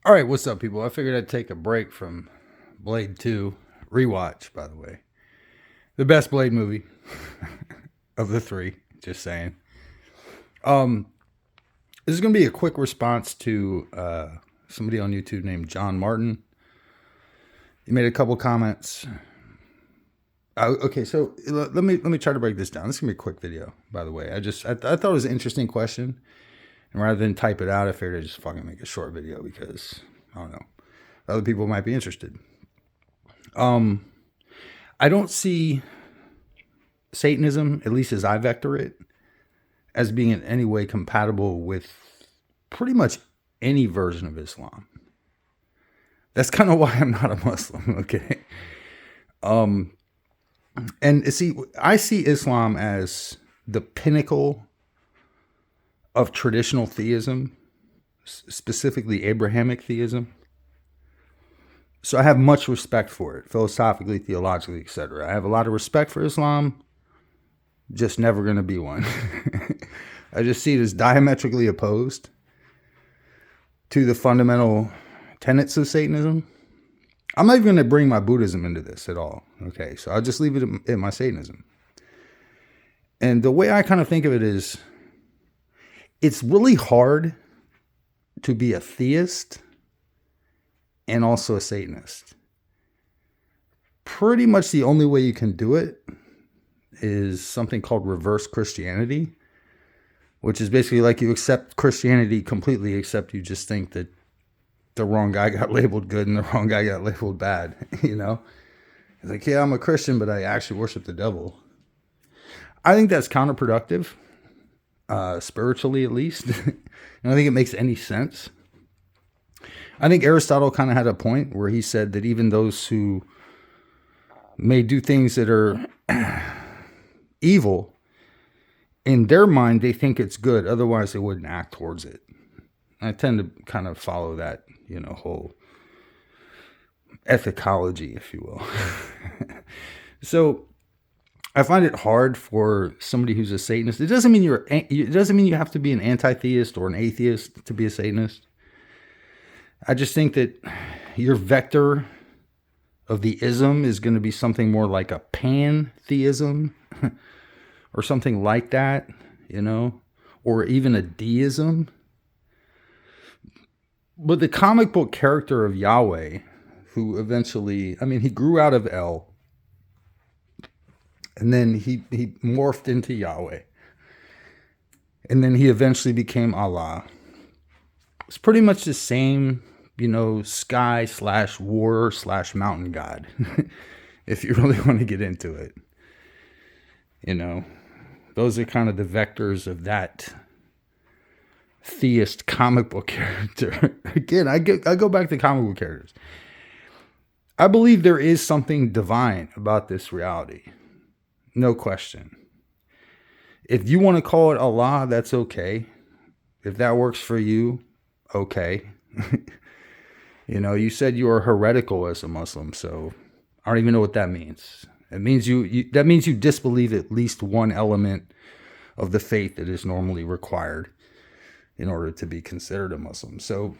All right, what's up, people? I figured I'd take a break from Blade 2. Rewatch, by the way. The best Blade movie of the three, just saying. Um, this is going to be a quick response to somebody on YouTube named John Martin. He made a couple comments. Okay, so let me try to break this down. This is going to be a quick video, by the way. I thought it was an interesting question. And rather than type it out, I figured I'd just fucking make a short video because, I don't know, other people might be interested. I don't see Satanism, at least as I vector it, as being in any way compatible with pretty much any version of Islam. That's kind of why I'm not a Muslim, okay? And see, I see Islam as the pinnacle of traditional theism, specifically Abrahamic theism. So I have much respect for it, philosophically, theologically, etc. I have a lot of respect for Islam, just never going to be one. I just see it as diametrically opposed to the fundamental tenets of Satanism. I'm not even going to bring my Buddhism into this at all. Okay, so I'll just leave it at my Satanism. And the way I kind of think of it is, it's really hard to be a theist and also a Satanist. Pretty much the only way you can do it is something called reverse Christianity, which is basically like you accept Christianity completely, except you just think that the wrong guy got labeled good and the wrong guy got labeled bad, you know? It's like, yeah, I'm a Christian, but I actually worship the devil. I think that's counterproductive. Spiritually, at least. I don't think it makes any sense. I think Aristotle kind of had a point where he said that even those who may do things that are evil, in their mind, they think it's good. Otherwise, they wouldn't act towards it. I tend to kind of follow that, whole ethicology, if you will. So I find it hard for somebody who's a Satanist. It doesn't mean you have to be an anti-theist or an atheist to be a Satanist. I just think that your vector of the ism is going to be something more like a pantheism or something like that, or even a deism. But the comic book character of Yahweh, who eventually, he grew out of El, and then he morphed into Yahweh. And then he eventually became Allah. It's pretty much the same, sky/war/mountain god. If you really want to get into it. Those are kind of the vectors of that theist comic book character. Again, I go back to comic book characters. I believe there is something divine about this reality. No question. If you want to call it Allah, that's okay. If that works for you, okay. You said you were heretical as a Muslim, so I don't even know what that means. It means that means you disbelieve at least one element of the faith that is normally required in order to be considered a Muslim. So,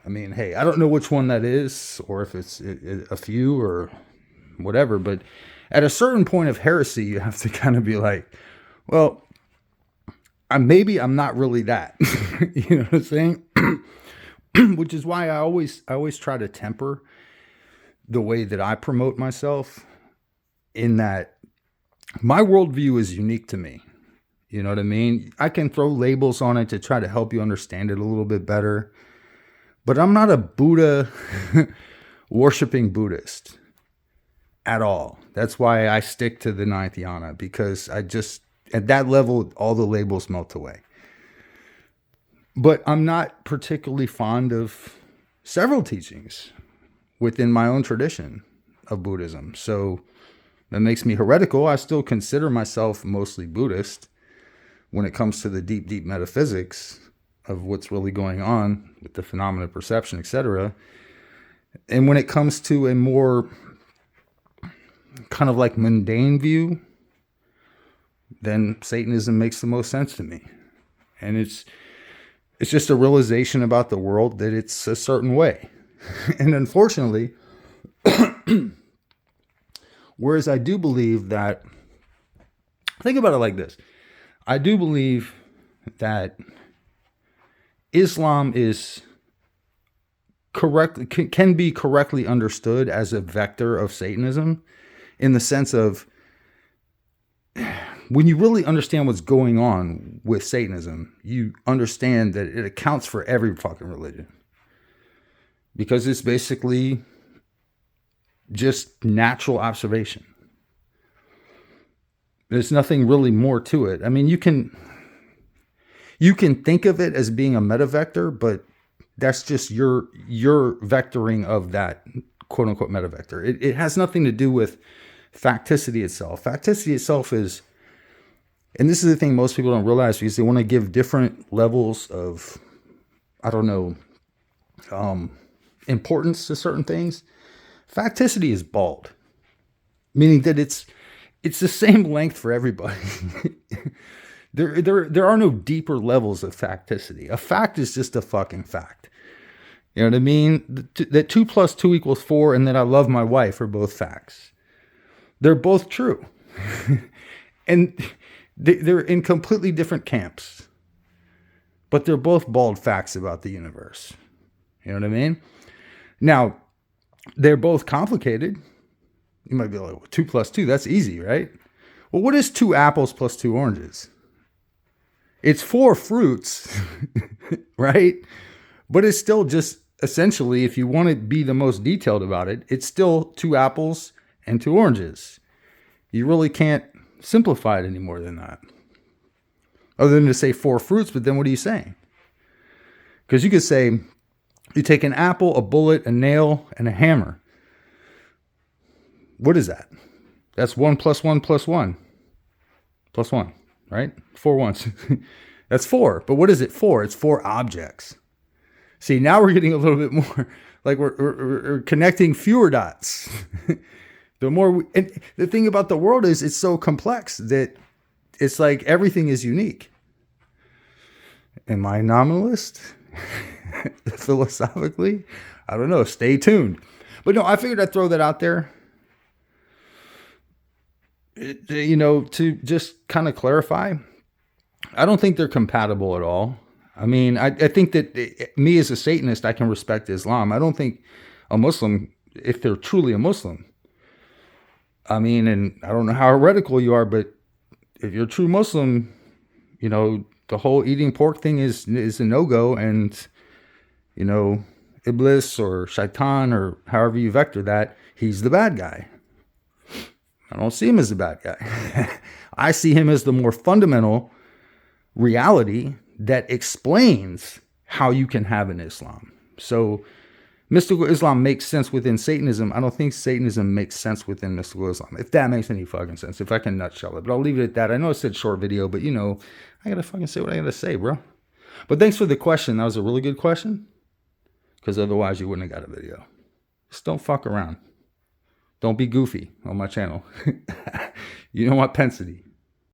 hey, I don't know which one that is, or if it's a few or whatever, but at a certain point of heresy, you have to kind of be like, well, maybe I'm not really that. You know what I'm saying? Which is why I always try to temper the way that I promote myself, in that my worldview is unique to me. You know what I mean? I can throw labels on it to try to help you understand it a little bit better. But I'm not a Buddha worshiping Buddhist at all. That's why I stick to the ninth yana, because at that level, all the labels melt away. But I'm not particularly fond of several teachings within my own tradition of Buddhism. So that makes me heretical. I still consider myself mostly Buddhist when it comes to the deep, deep metaphysics of what's really going on with the phenomena of perception, etc. And when it comes to a more kind of like mundane view, then Satanism makes the most sense to me. And It's just a realization about the world that it's a certain way. And unfortunately, whereas I do believe that, think about it like this. I do believe that Islam is can be correctly understood as a vector of Satanism, in the sense of, when you really understand what's going on with Satanism, you understand that it accounts for every fucking religion. Because it's basically just natural observation. There's nothing really more to it. I mean, you can think of it as being a meta vector, but that's just your vectoring of that quote unquote meta vector. It has nothing to do with facticity itself. Facticity itself is, and this is the thing most people don't realize, because they want to give different levels of, I don't know, importance to certain things. Facticity is bald, meaning that it's the same length for everybody. There are no deeper levels of facticity. A fact is just a fucking fact. You know what I mean? That 2 + 2 = 4 and that I love my wife are both facts. They're both true. And they're in completely different camps. But they're both bald facts about the universe. You know what I mean? Now, they're both complicated. You might be like, well, 2 + 2, that's easy, right? Well, what is 2 apples + 2 oranges? It's 4 fruits, right? But it's still just, essentially, if you want to be the most detailed about it, it's still 2 apples and 2 oranges. You really can't simplify it any more than that. Other than to say 4 fruits, but then what are you saying? Because you could say, you take an apple, a bullet, a nail, and a hammer. What is that? That's 1 + 1 + 1. + 1, right? 4 ones. That's 4. But what is it for? It's 4 objects. See, now we're getting a little bit more, like we're connecting fewer dots. And the thing about the world is, it's so complex that it's like everything is unique. Am I a nominalist? Philosophically? I don't know. Stay tuned. But no, I figured I'd throw that out there. To just kind of clarify. I don't think they're compatible at all. I mean, I think that me as a Satanist, I can respect Islam. I don't think a Muslim, if they're truly a Muslim, I mean, and I don't know how heretical you are, but if you're a true Muslim, the whole eating pork thing is a no-go. And, Iblis or Shaitan, or however you vector that, he's the bad guy. I don't see him as the bad guy. I see him as the more fundamental reality that explains how you can have an Islam. So mystical Islam makes sense within Satanism. I don't think Satanism makes sense within mystical Islam, if that makes any fucking sense, if I can nutshell it. But I'll leave it at that. I know I said short video, but I gotta fucking say what I gotta say, bro. But thanks for the question. That was a really good question, because otherwise you wouldn't have got a video. Just don't fuck around. Don't be goofy on my channel. You don't want pensity.